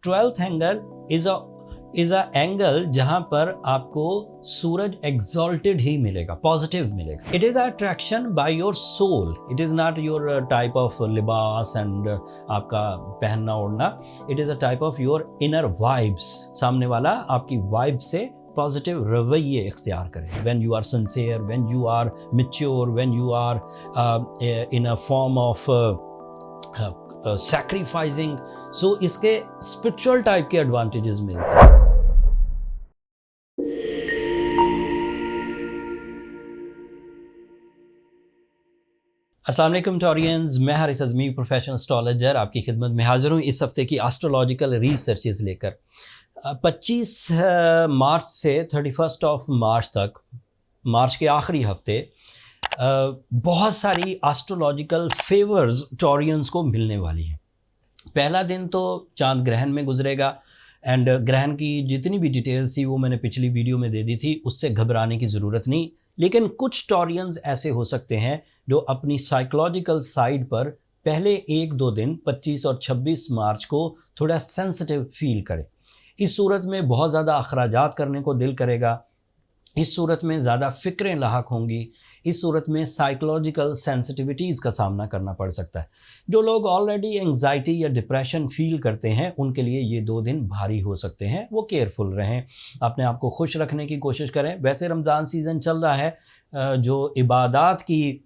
12th angle is a angle जहां पर आपको सूरज एग्जॉल्टेड ही मिलेगा, पॉजिटिव मिलेगा. It is attraction by your soul. It is not your type of लिबास and आपका पहनना ओढ़ना. It is a type of your inner vibes. सामने वाला आपकी वाइब से पॉजिटिव रवैये इख्तियार करें. When you are sincere, when you are mature, when you are in a form of sacrificing. So इसके स्पिरिचुअल टाइप के एडवांटेजेस मिलते हैं. अस्सलाम वालेकुम टॉरियंस, मैं हारिस अज़मी प्रोफेशनल एस्ट्रोलॉजर आपकी खिदमत में हाजिर हूँ इस हफ्ते की एस्ट्रोलॉजिकल रिसर्चेस लेकर. 25 मार्च से 31 ऑफ मार्च तक, मार्च के आखिरी हफ्ते, बहुत सारी एस्ट्रोलॉजिकल फेवर्स टॉरियंस को मिलने वाली हैं. पहला दिन तो चांद ग्रहण में गुजरेगा एंड ग्रहण की जितनी भी डिटेल्स थी वो मैंने पिछली वीडियो में दे दी थी, उससे घबराने की ज़रूरत नहीं. लेकिन कुछ टॉरियंस ऐसे हो सकते हैं जो अपनी साइकोलॉजिकल साइड पर पहले 1-2 दिन 25 और 26 मार्च को थोड़ा सेंसिटिव फील करें. इस सूरत में बहुत ज़्यादा अखराजात करने को दिल करेगा. इस सूरत में ज़्यादा फ़िक्रें लाहक होंगी. इस सूरत में साइकोलॉजिकल सेंसिटिविटीज़ का सामना करना पड़ सकता है. जो लोग ऑलरेडी एंग्जाइटी या डिप्रेशन फील करते हैं उनके लिए ये 2 दिन भारी हो सकते हैं. वो केयरफुल रहें, अपने आप को खुश रखने की कोशिश करें. वैसे रमज़ान सीज़न चल रहा है, जो इबादात की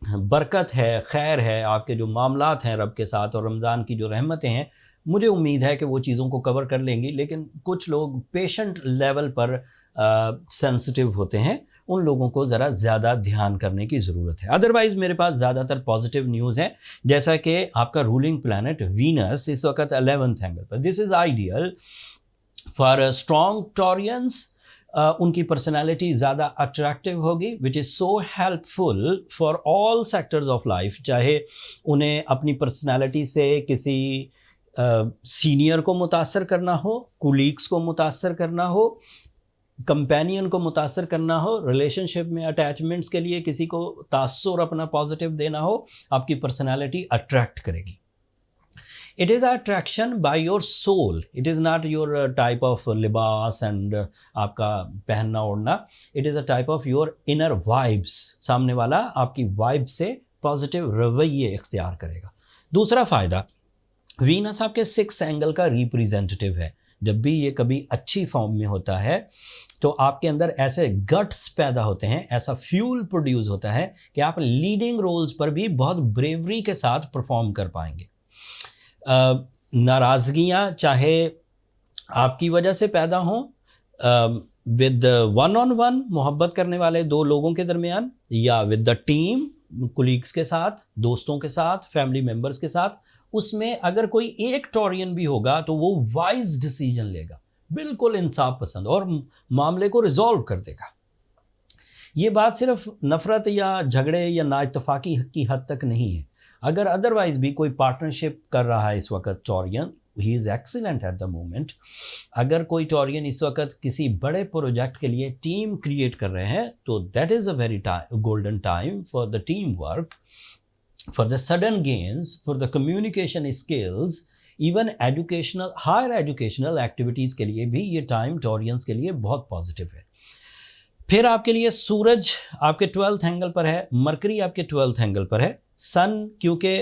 बरकत है, खैर है, आपके जो मामलात हैं रब के साथ और रमज़ान की जो रहमतें हैं, मुझे उम्मीद है कि वो चीज़ों को कवर कर लेंगी. लेकिन कुछ लोग पेशेंट लेवल पर सेंसिटिव होते हैं, उन लोगों को ज़रा ज़्यादा ध्यान करने की ज़रूरत है. अदरवाइज़ मेरे पास ज़्यादातर पॉजिटिव न्यूज़ है, जैसा कि आपका रूलिंग प्लैनेट वीनस इस वक्त 11th एंगल पर. This is ideal for strong Taureans. उनकी पर्सनैलिटी ज़्यादा अट्रैक्टिव होगी, which is so helpful for all sectors of life. चाहे उन्हें अपनी पर्सनैलिटी से किसी सीनियर को मुतासर करना हो, कुलीग्स को मुतासर करना हो, कंपेनियन को मुतासर करना हो, रिलेशनशिप में अटैचमेंट्स के लिए किसी को तासुर अपना पॉजिटिव देना हो, आपकी पर्सनैलिटी अट्रैक्ट करेगी. It is attraction by your soul. It is not your type of लिबास एंड आपका पहनना ओढ़ना. It is a type of your inner vibes. सामने वाला आपकी वाइब से पॉजिटिव रवैये इख्तियार करेगा. दूसरा फ़ायदा, वीनस आपके 6th एंगल का रिप्रेजेंटेटिव है. जब भी ये कभी अच्छी फॉर्म में होता है तो आपके अंदर ऐसे गट्स पैदा होते हैं, ऐसा फ्यूल प्रोड्यूस होता है कि आप लीडिंग रोल्स पर भी बहुत ब्रेवरी के साथ परफॉर्म कर पाएंगे. नाराज़गियाँ चाहे आपकी वजह से पैदा हों, विद वन ऑन वन मोहब्बत करने वाले 2 लोगों के दरमियान, या विद द टीम, कुलीग्स के साथ, दोस्तों के साथ, फैमिली मेम्बर्स के साथ, उसमें अगर कोई एक टॉरियन भी होगा तो वो वाइज डिसीजन लेगा, बिल्कुल इंसाफ पसंद, और मामले को रिजॉल्व कर देगा. ये बात सिर्फ नफ़रत या झगड़े या नाइतफाकी की हद तक नहीं है. अगर अदरवाइज भी कोई पार्टनरशिप कर रहा है इस वक्त Taurean, he is excellent at the moment. अगर कोई टॉरियन इस वक्त किसी बड़े प्रोजेक्ट के लिए टीम क्रिएट कर रहे हैं तो that is a very golden time for the team work, for the sudden gains, for the communication skills, even educational, higher educational activities के लिए भी ये टाइम टॉरियंस के लिए बहुत पॉजिटिव है. फिर आपके लिए सूरज आपके 12th एंगल पर है, मरकरी आपके 12th एंगल पर है, सन क्योंकि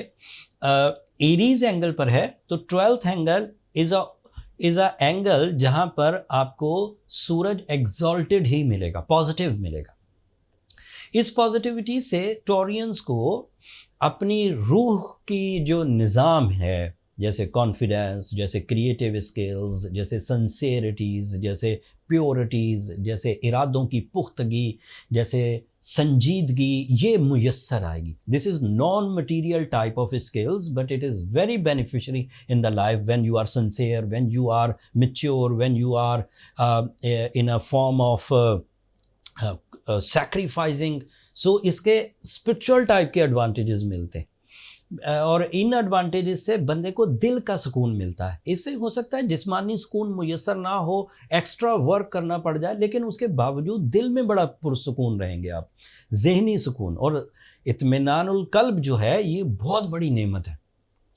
एरीज एंगल पर है, तो 12th angle is a angle जहाँ पर आपको सूरज एग्जॉल्टेड ही मिलेगा, पॉजिटिव मिलेगा. इस पॉजिटिविटी से टॉरियंस को अपनी रूह की जो निज़ाम है, जैसे कॉन्फिडेंस, जैसे क्रिएटिव स्किल्स, जैसे सिंसियरिटीज़, जैसे प्योरिटीज़, जैसे इरादों की पुख्तगी, जैसे संजीदगी, ये मुयस्सर आएगी. This is non material type of skills but it is very beneficiary in the life when you are sincere, when you are mature, when you are in a form of sacrificing. So इसके spiritual type के advantages मिलते हैं, और इन advantages से बंदे को दिल का सुकून मिलता है. इससे हो सकता है जिस्मानी सुकून मुयस्सर ना हो, एक्स्ट्रा वर्क करना पड़ जाए, लेकिन उसके बावजूद दिल में बड़ा पुरसुकून रहेंगे आप, जहनी सुकून. और इत्मीनानुल कल्ब जो है ये बहुत बड़ी नेमत है.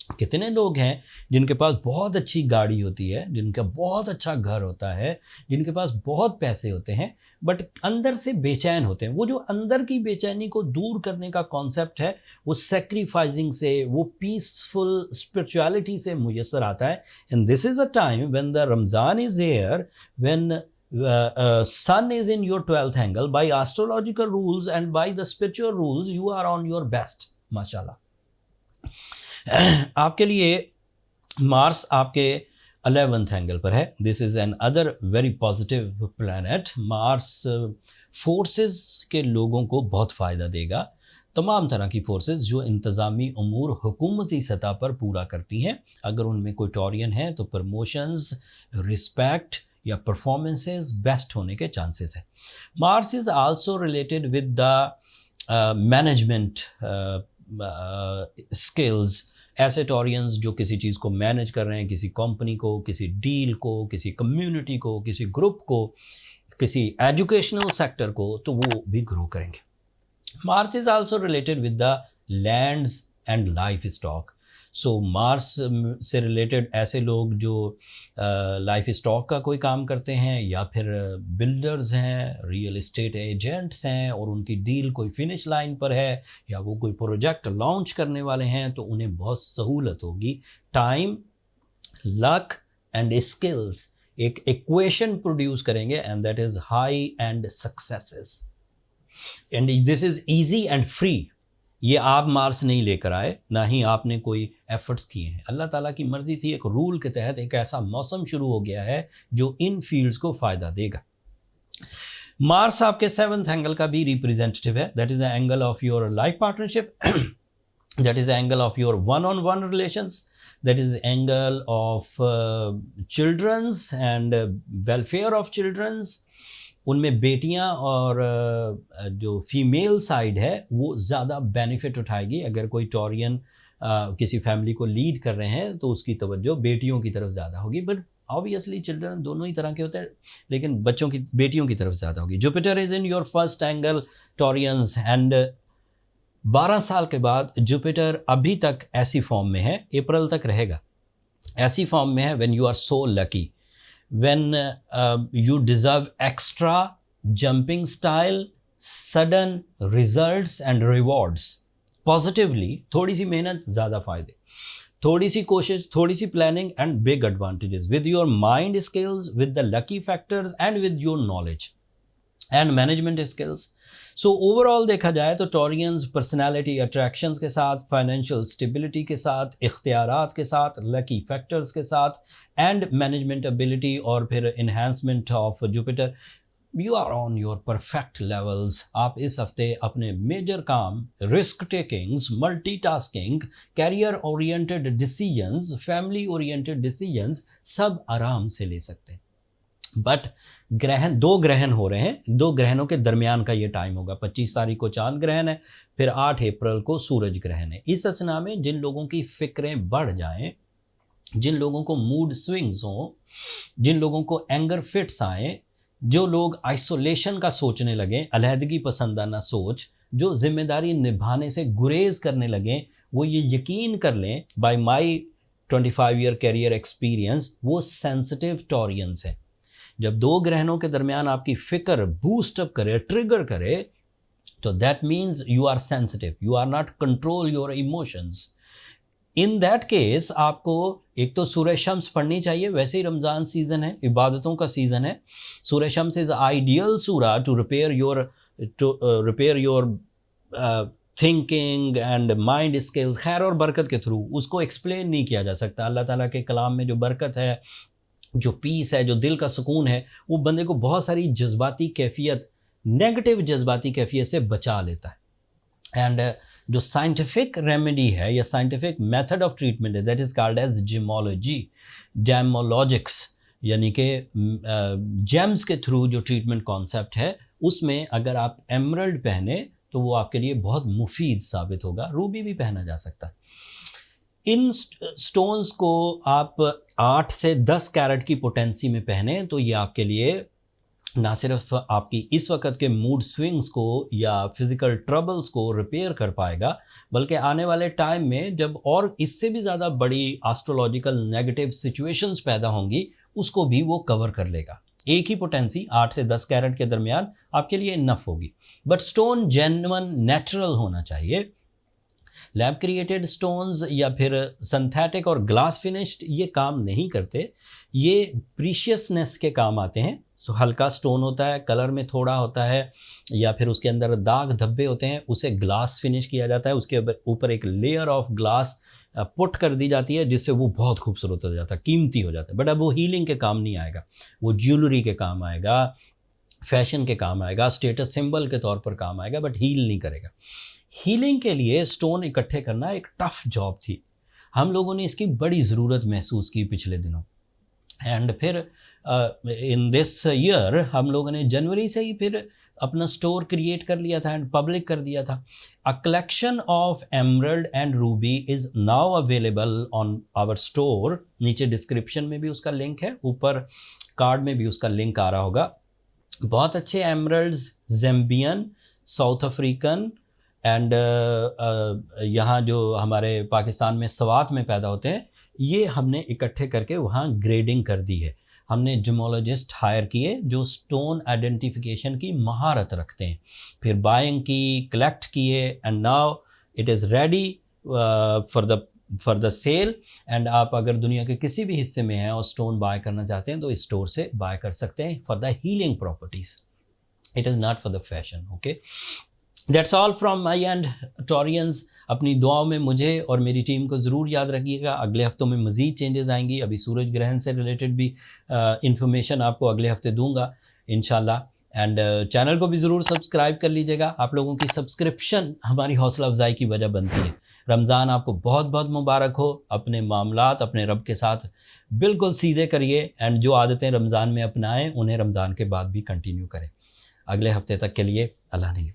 कितने लोग हैं जिनके पास बहुत अच्छी गाड़ी होती है, जिनका बहुत अच्छा घर होता है, जिनके पास बहुत पैसे होते हैं, बट अंदर से बेचैन होते हैं। वो जो अंदर की बेचैनी को दूर करने का कॉन्सेप्ट है, वो सेक्रीफाइसिंग से, वो पीसफुल स्पिरिचुअलिटी से मुयसर आता है। And this is a time when the Ramzan is here, when sun is in your 12th angle. By astrological rules and by the spiritual rules, you are on your best, माशाल्लाह। आपके लिए Mars आपके 11th angle पर है। This is an other very positive planet. Mars forces के लोगों को बहुत फ़ायदा देगा, तमाम तरह की फोर्सेस जो इंतज़ामी उमूर हुकूमती सतह पर पूरा करती हैं। अगर उनमें कोई टॉरियन है तो प्रमोशंस, रिस्पेक्ट या परफॉर्मेंसेस बेस्ट होने के चांसेस हैं। Mars is also related with the management skills. ऐसे टॉरियंस जो किसी चीज़ को मैनेज कर रहे हैं, किसी कंपनी को, किसी डील को, किसी कम्युनिटी को, किसी ग्रुप को, किसी एजुकेशनल सेक्टर को, तो वो भी ग्रो करेंगे। Mars is also related with the lands and life stock. So Mars से रिलेटेड ऐसे लोग जो लाइफ स्टॉक का कोई काम करते हैं, या फिर बिल्डर्स हैं, रियल एस्टेट एजेंट्स हैं और उनकी डील कोई फिनिश लाइन पर है, या वो कोई प्रोजेक्ट लॉन्च करने वाले हैं, तो उन्हें बहुत सहूलत होगी। टाइम, लक एंड स्किल्स एक इक्वेशन प्रोड्यूस करेंगे, and that is high and successes. And this is easy and free. ये आप मार्स नहीं लेकर आए, ना ही आपने कोई एफर्ट्स किए हैं। अल्लाह ताला की मर्जी थी। एक रूल के तहत एक ऐसा मौसम शुरू हो गया है जो इन फील्ड्स को फ़ायदा देगा। मार्स आपके 7th एंगल का भी रिप्रेजेंटेटिव है। That is the angle of your life partnership, that is the angle of your one on one relations, that is angle of childrens and welfare of childrens. उनमें बेटियां और जो female side है वो ज़्यादा बेनिफिट उठाएगी। अगर कोई टॉरियन किसी फैमिली को लीड कर रहे हैं तो उसकी तवज्जो बेटियों की तरफ ज़्यादा होगी। बट ऑब्वियसली चिल्ड्रन दोनों ही तरह के होते हैं, लेकिन बेटियों की तरफ ज़्यादा होगी। Jupiter is in your first angle Taureans, and 12 साल के बाद जुपिटर अभी तक ऐसी फॉर्म में है, अप्रैल तक रहेगा, ऐसी फॉर्म में है when you are so lucky, when you deserve extra jumping style, sudden results and rewards. Positively, थोड़ी सी मेहनत ज़्यादा फ़ायदे, थोड़ी सी कोशिश, थोड़ी सी planning and big advantages with your mind skills, with the lucky factors and with your knowledge and management skills. So overall देखा जाए तो टॉरियंस पर्सनैलिटी अट्रैक्शंस के साथ, फाइनेंशियल स्टेबिलिटी के साथ, इख्तियारात के साथ, लकी फैक्टर्स के साथ एंड मैनेजमेंट एबिलिटी और फिर enhancement of Jupiter, you are on your perfect levels. आप इस हफ्ते अपने मेजर काम, risk takings, multitasking, career oriented decisions, family oriented decisions सब आराम से ले सकते हैं। बट दो ग्रहण हो रहे हैं, 2 ग्रहणों के दरमियान का ये टाइम होगा। 25 तारीख को चांद ग्रहण है, फिर 8 अप्रैल को सूरज ग्रहण है। इस असना में जिन लोगों की फिक्रें बढ़ जाएं, जिन लोगों को मूड स्विंग्स हों, जिन लोगों को एंगर फिट्स आए, जो लोग आइसोलेशन का सोचने लगें, अलहदगी पसंदाना सोच, जो जिम्मेदारी निभाने से गुरेज करने लगें, वो ये यकीन कर लें by my 25 year career experience, वो सेंसिटिव टॉरियंस हैं। जब 2 ग्रहणों के दरमियान आपकी फिक्र बूस्टअप करे, ट्रिगर करे, तो that means you are sensitive, you are not control your emotions. In that case आपको एक तो सूरह शम्स पढ़नी चाहिए। वैसे ही रमज़ान सीज़न है, इबादतों का सीज़न है। सूरह शम्स इज़ आइडियल सूरा to repair your thinking and mind skills, खैर और बरकत के थ्रू। उसको एक्सप्लेन नहीं किया जा सकता। अल्लाह ताला के कलाम में जो बरकत है, जो पीस है, जो दिल का सुकून है, वो बंदे को बहुत सारी जज्बाती कैफियत, नेगेटिव जज्बाती कैफियत से बचा लेता है। एंड जो साइंटिफिक रेमेडी है या साइंटिफिक मेथड ऑफ ट्रीटमेंट है, दैट इज़ कॉल्ड एज जिमोलॉजी, जैमोलॉजिक्स, यानी कि जेम्स के थ्रू जो ट्रीटमेंट कॉन्सेप्ट है, उसमें अगर आप एमरल्ड पहने तो वो आपके लिए बहुत मुफीद साबित होगा। रूबी भी पहना जा सकता है। इन स्टोन्स को आप 8 से 10 कैरेट की पोटेंसी में पहने तो ये आपके लिए ना सिर्फ आपकी इस वक्त के मूड स्विंग्स को या फिज़िकल ट्रबल्स को रिपेयर कर पाएगा, बल्कि आने वाले टाइम में जब और इससे भी ज़्यादा बड़ी एस्ट्रोलॉजिकल नेगेटिव सिचुएशंस पैदा होंगी, उसको भी वो कवर कर लेगा। एक ही पोटेंसी 8 से 10 कैरेट के दरमियान आपके लिए इनफ होगी। बट स्टोन जेन्युइन नेचुरल होना चाहिए। लैब क्रिएटेड स्टोन्स या फिर सिंथेटिक और ग्लास फिनिश्ड ये काम नहीं करते, ये प्रीशियसनेस के काम आते हैं। सो हल्का स्टोन होता है, कलर में थोड़ा होता है, या फिर उसके अंदर दाग धब्बे होते हैं, उसे ग्लास फिनिश किया जाता है, उसके ऊपर एक लेयर ऑफ ग्लास पुट कर दी जाती है, जिससे वो बहुत खूबसूरत हो जाता है, कीमती हो जाता है। बट अब वो हीलिंग के काम नहीं आएगा, वो ज्वेलरी के काम आएगा, फैशन के काम आएगा, स्टेटस सिंबल के तौर पर काम आएगा, बट हील नहीं करेगा। हीलिंग के लिए स्टोन इकट्ठे करना एक टफ जॉब थी। हम लोगों ने इसकी बड़ी ज़रूरत महसूस की पिछले दिनों। एंड फिर इन दिस ईयर हम लोगों ने जनवरी से ही फिर अपना स्टोर क्रिएट कर लिया था एंड पब्लिक कर दिया था। A collection of emerald and ruby is now available on our store. नीचे डिस्क्रिप्शन में भी उसका लिंक है, ऊपर कार्ड में भी उसका लिंक आ रहा होगा। बहुत अच्छे एमरल्ड्स, ज़ैम्बियन, साउथ अफ्रीकन एंड यहाँ जो हमारे पाकिस्तान में सवात में पैदा होते हैं, ये हमने इकट्ठे करके वहाँ ग्रेडिंग कर दी है। हमने जिमोलॉजिस्ट हायर किए जो स्टोन आइडेंटिफिकेशन की महारत रखते हैं, फिर बाइंग की, कलेक्ट किए, and now it is ready for the sale. And आप अगर दुनिया के किसी भी हिस्से में हैं और स्टोन बाय करना चाहते हैं तो इस स्टोर से बाय कर सकते हैं for the healing properties. It is not for the fashion. Okay, that's all from my and Taureans. अपनी दुआओं में मुझे और मेरी टीम को ज़रूर याद रखिएगा। अगले हफ्तों में मज़ीद चेंजेस आएंगी। अभी सूरज ग्रहण से रिलेटेड भी इंफॉर्मेशन आपको अगले हफ्ते दूंगा इंशाल्लाह। एंड चैनल को भी ज़रूर सब्सक्राइब कर लीजिएगा। आप लोगों की सब्सक्रिप्शन हमारी हौसला अफजाई की वजह बनती है। रमज़ान आपको बहुत बहुत मुबारक हो। अपने मामलात अपने रब के साथ बिल्कुल सीधे करिए, एंड जो आदतें रमज़ान में अपनाएं उन्हें रमज़ान के बाद भी कंटिन्यू करें। अगले हफ्ते तक के लिए अल्लाह ने